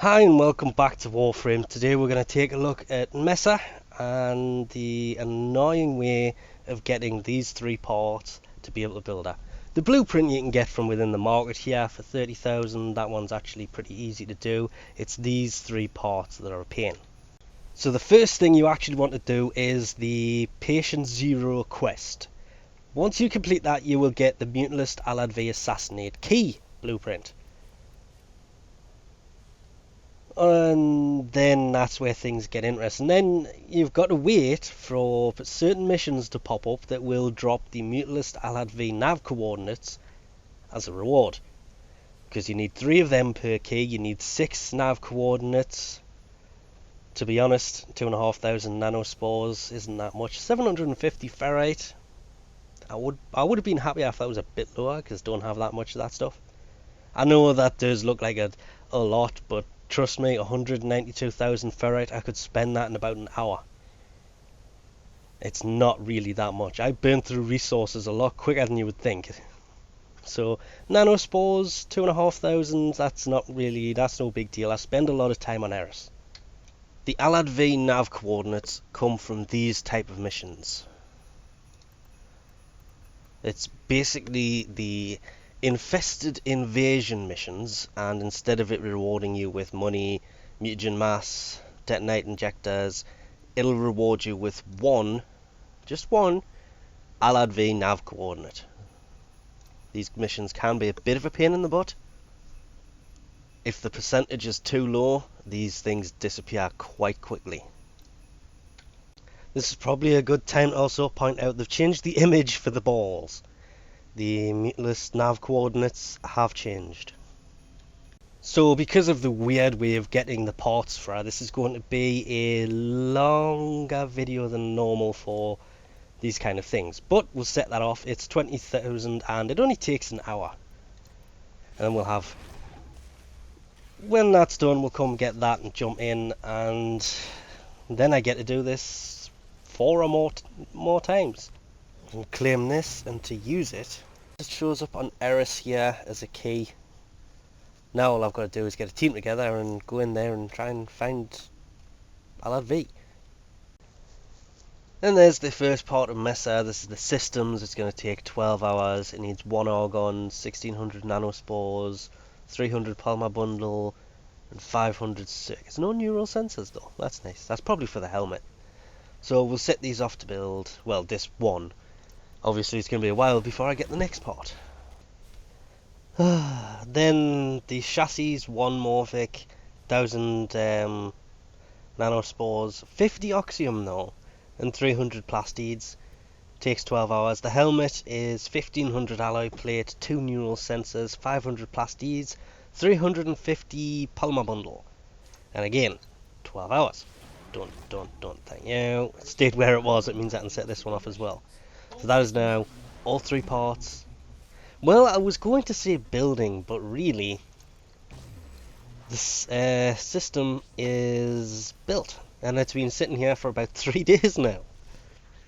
Hi and welcome back to Warframe. Today we're going to take a look at Mesa and the annoying way of getting these three parts to be able to build her. The blueprint you can get from within the market here for 30,000. That one's actually pretty easy to do. It's these three parts that are a pain. So the first thing you actually want to do is the Patient Zero quest. Once you complete that, you will get the Mutalist Aladvi Assassinate Key blueprint. And then that's where things get interesting. Then you've got to wait for certain missions to pop up that will drop the Mutalist Aladvi nav coordinates as a reward. Because you need 3 of them per key, you need 6 nav coordinates. To be honest, 2,500 nanospores isn't that much. 750 ferrite. I would have been happier if that was a bit lower, because I don't have that much of that stuff. I know that does look like a lot, but trust me, 192,000 ferrite, I could spend that in about an hour. It's not really that much. I burn through resources a lot quicker than you would think. So, nanospores, 2,500, that's no big deal. I spend a lot of time on Eris. The Aladvi nav coordinates come from these type of missions. It's basically the infested invasion missions, and instead of it rewarding you with money, mutagen mass, detonate injectors, it'll reward you with just one Aladvi nav coordinate. These missions can be a bit of a pain in the butt. If the percentage is too low, these things disappear quite quickly. This is probably a good time to also point out they've changed the image for the balls. The Mutalist nav coordinates have changed. So because of the weird way of getting the parts for her, this is going to be a longer video than normal for these kind of things. But we'll set that off. It's 20,000 and it only takes an hour. And then we'll have... When that's done, we'll come get that and jump in, and then I get to do this 4 or more times. And claim this, and to use it, it shows up on Eris here as a key. Now all I've got to do is get a team together and go in there and try and find Aladvi. Then there's the first part of Mesa. This is the systems. It's going to take 12 hours. It needs 1 orgon, 1600 nanospores, 300 polymer bundle, and 500 circuits. No neural sensors though. That's nice. That's probably for the helmet. So we'll set these off to build, well, this one. Obviously it's going to be a while before I get the next part. Then the chassis, 1 morphic, 1000 nanospores, 50 oxium though, and 300 plastids. Takes 12 hours. The helmet is 1500 alloy plate, 2 neural sensors, 500 plastids, 350 polymer bundle. And again, 12 hours. Don't, thank you. It stayed where it was, it means I can set this one off as well. So that is now all 3 parts. Well, I was going to say building, but really, this system is built. And it's been sitting here for about 3 days now.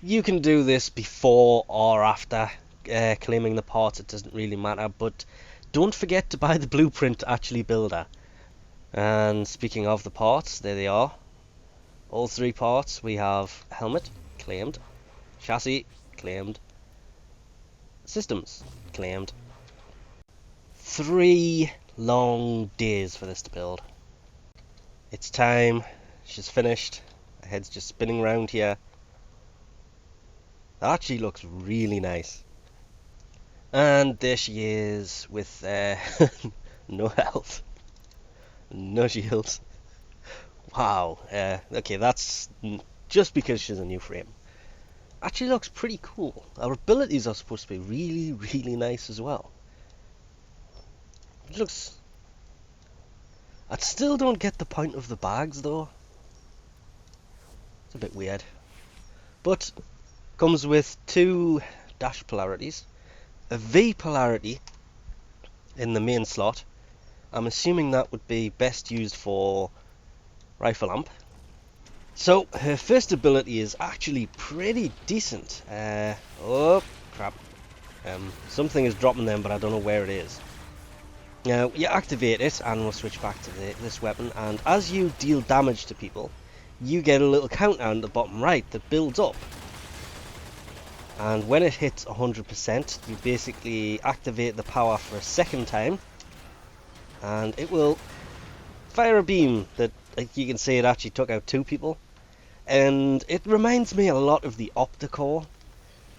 You can do this before or after claiming the parts, it doesn't really matter, but don't forget to buy the blueprint to actually build her. And speaking of the parts, there they are. All 3 parts. We have helmet, claimed, chassis, claimed, systems, claimed. 3 long days for this to build. It's time. She's finished. Her head's just spinning around here. That actually looks really nice. And there she is with no health, no shields. Wow. Okay, that's just because she's a new frame. Actually looks pretty cool. Our abilities are supposed to be really, really nice as well. It looks... I still don't get the point of the bags though. It's a bit weird. But... comes with 2 dash polarities, a V polarity in the main slot. I'm assuming that would be best used for rifle amp. So her first ability is actually pretty decent. Oh crap! Something is dropping them, but I don't know where it is. Now you activate it, and we'll switch back to this weapon, and as you deal damage to people, you get a little countdown at the bottom right that builds up. And when it hits 100%, you basically activate the power for a second time, and it will fire a beam that, like you can see, it actually took out 2 people. And it reminds me a lot of the opticore,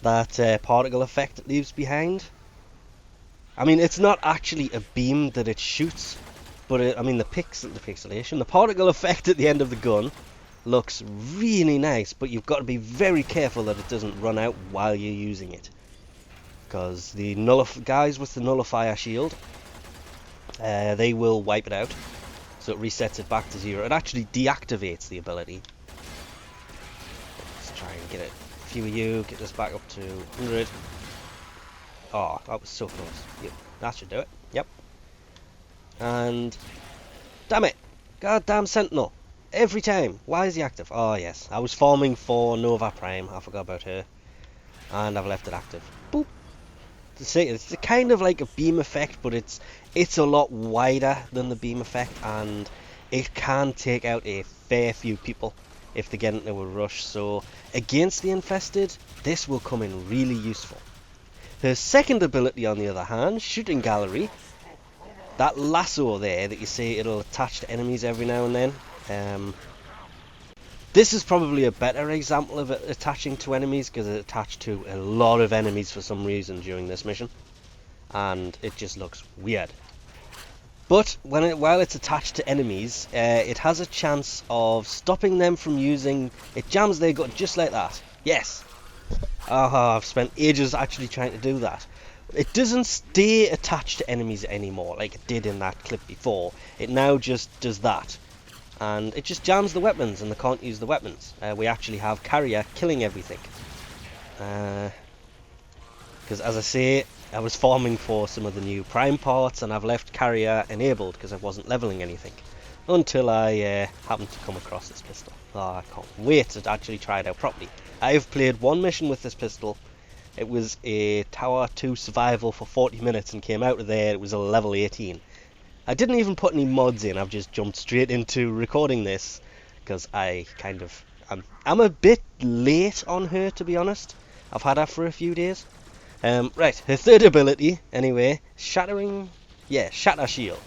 that particle effect it leaves behind. I mean, it's not actually a beam that it shoots, but I mean the pixelation, the particle effect at the end of the gun looks really nice, but you've got to be very careful that it doesn't run out while you're using it, because the guys with the nullifier shield, they will wipe it out, so it resets it back to 0. It actually deactivates the ability. Let's try and get it. A few of you, get this back up to 100. Oh, that was so close. Yep, that should do it. Yep. And damn it, goddamn Sentinel. Every time. Why is he active? Oh yes, I was farming for Nova Prime. I forgot about her, and I've left it active. Boop. It's kind of like a beam effect, but it's a lot wider than the beam effect, and it can take out a fair few people if they get into a rush. So against the infested, this will come in really useful. Her second ability, on the other hand, Shooting Gallery, that lasso there that you see, it'll attach to enemies every now and then. This is probably a better example of it attaching to enemies, because it attached to a lot of enemies for some reason during this mission, and it just looks weird. But while it's attached to enemies, it has a chance of stopping them from using... It jams their gun just like that. Yes! I've spent ages actually trying to do that. It doesn't stay attached to enemies anymore like it did in that clip before. It now just does that. And it just jams the weapons, and they can't use the weapons. We actually have Carrier killing everything. Because as I say, I was farming for some of the new Prime parts, and I've left Carrier enabled because I wasn't leveling anything. Until I happened to come across this pistol. Oh, I can't wait to actually try it out properly. I've played one mission with this pistol. It was a Tower 2 survival for 40 minutes and came out of there, it was a level 18. I didn't even put any mods in, I've just jumped straight into recording this, because I'm a bit late on her, to be honest. I've had her for a few days. Right, her third ability, anyway, Shatter Shield.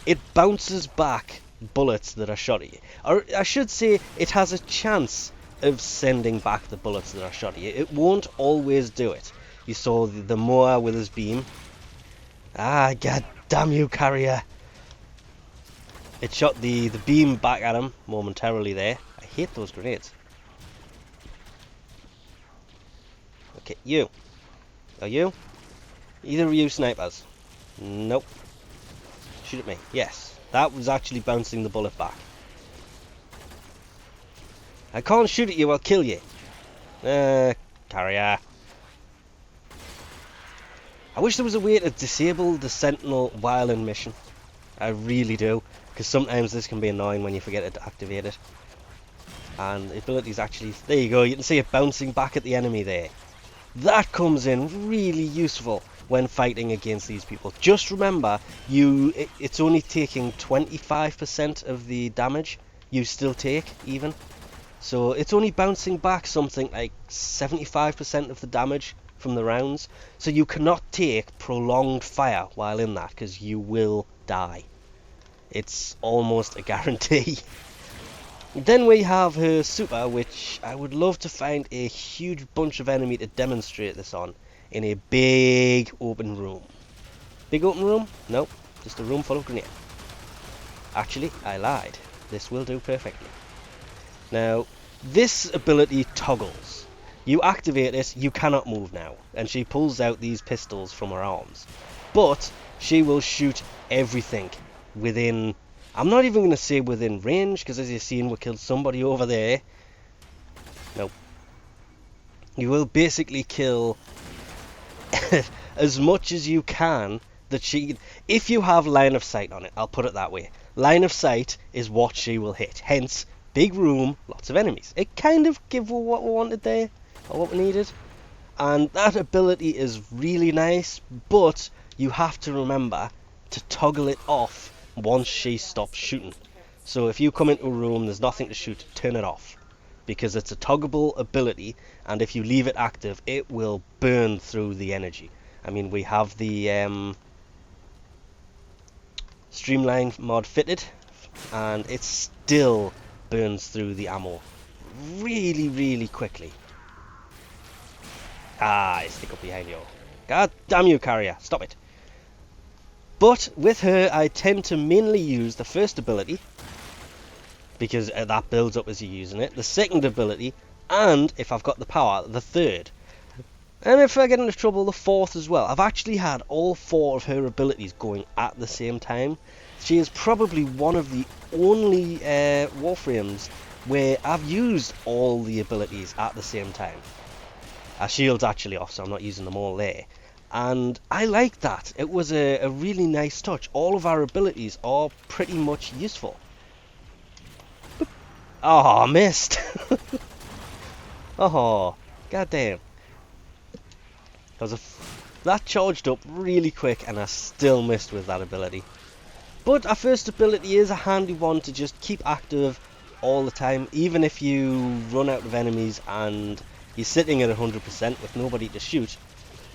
It bounces back bullets that are shot at you. Or I should say, it has a chance of sending back the bullets that are shot at you. It won't always do it. You saw the Moa with his beam. Ah, god damn you, Carrier. It shot the beam back at him momentarily there. I hate those grenades. Okay, you. Are you? Either of you snipers? Nope. Shoot at me. Yes. That was actually bouncing the bullet back. I can't shoot at you, I'll kill you. Carrier. I wish there was a way to disable the Sentinel while in mission. I really do. Because sometimes this can be annoying when you forget to activate it. And the ability's actually... There you go, you can see it bouncing back at the enemy there. That comes in really useful when fighting against these people. Just remember, it's only taking 25% of the damage you still take, even. So it's only bouncing back something like 75% of the damage from the rounds. So you cannot take prolonged fire while in that, because you will die. It's almost a guarantee. Then we have her super, which I would love to find a huge bunch of enemy to demonstrate this on, in a big open room. Big open room? Nope, just a room full of grenades. Actually, I lied. This will do perfectly. Now, this ability toggles. You activate it, you cannot move now, and she pulls out these pistols from her arms. But she will shoot everything within... I'm not even going to say within range, because as you've seen, we killed somebody over there. Nope. You will basically kill as much as you can that she... If you have line of sight on it, I'll put it that way. Line of sight is what she will hit. Hence, big room, lots of enemies. It kind of gave what we wanted there, or what we needed. And that ability is really nice, but you have to remember to toggle it off once she stops shooting. So if you come into a room, there's nothing to shoot, turn it off. Because it's a toggleable ability, and if you leave it active, it will burn through the energy. I mean, we have the Streamline mod fitted, and it still burns through the ammo really, really quickly. Ah, I stick up behind you. God damn you, carrier, stop it. But with her, I tend to mainly use the first ability, because that builds up as you're using it, the second ability, and if I've got the power, the third. And if I get into trouble, the fourth as well. I've actually had all 4 of her abilities going at the same time. She is probably one of the only Warframes where I've used all the abilities at the same time. Our shield's actually off, so I'm not using them all there. And I like that. It was a really nice touch. All of our abilities are pretty much useful. Oh, I missed. Oh, goddamn. Because that charged up really quick and I still missed with that ability. But our first ability is a handy one to just keep active all the time. Even if you run out of enemies and you're sitting at 100% with nobody to shoot,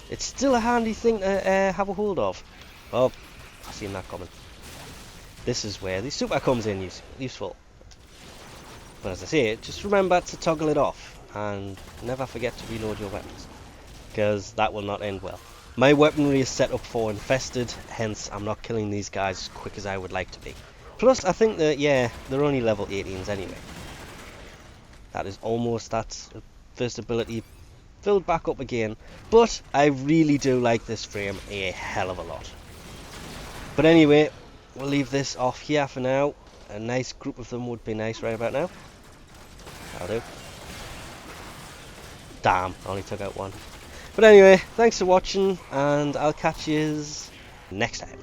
it's still a handy thing to have a hold of. Oh, I seen that coming. This is where the super comes in useful. But as I say, just remember to toggle it off and never forget to reload your weapons, because that will not end well. My weaponry is set up for infested, hence I'm not killing these guys as quick as I would like to be. Plus I think that, yeah, they're only level 18s anyway. That is almost that first ability filled back up again, but I really do like this frame a hell of a lot. But anyway, we'll leave this off here for now. A nice group of them would be nice right about now. That'll do. Damn, I only took out one. But anyway, thanks for watching, and I'll catch yous next time.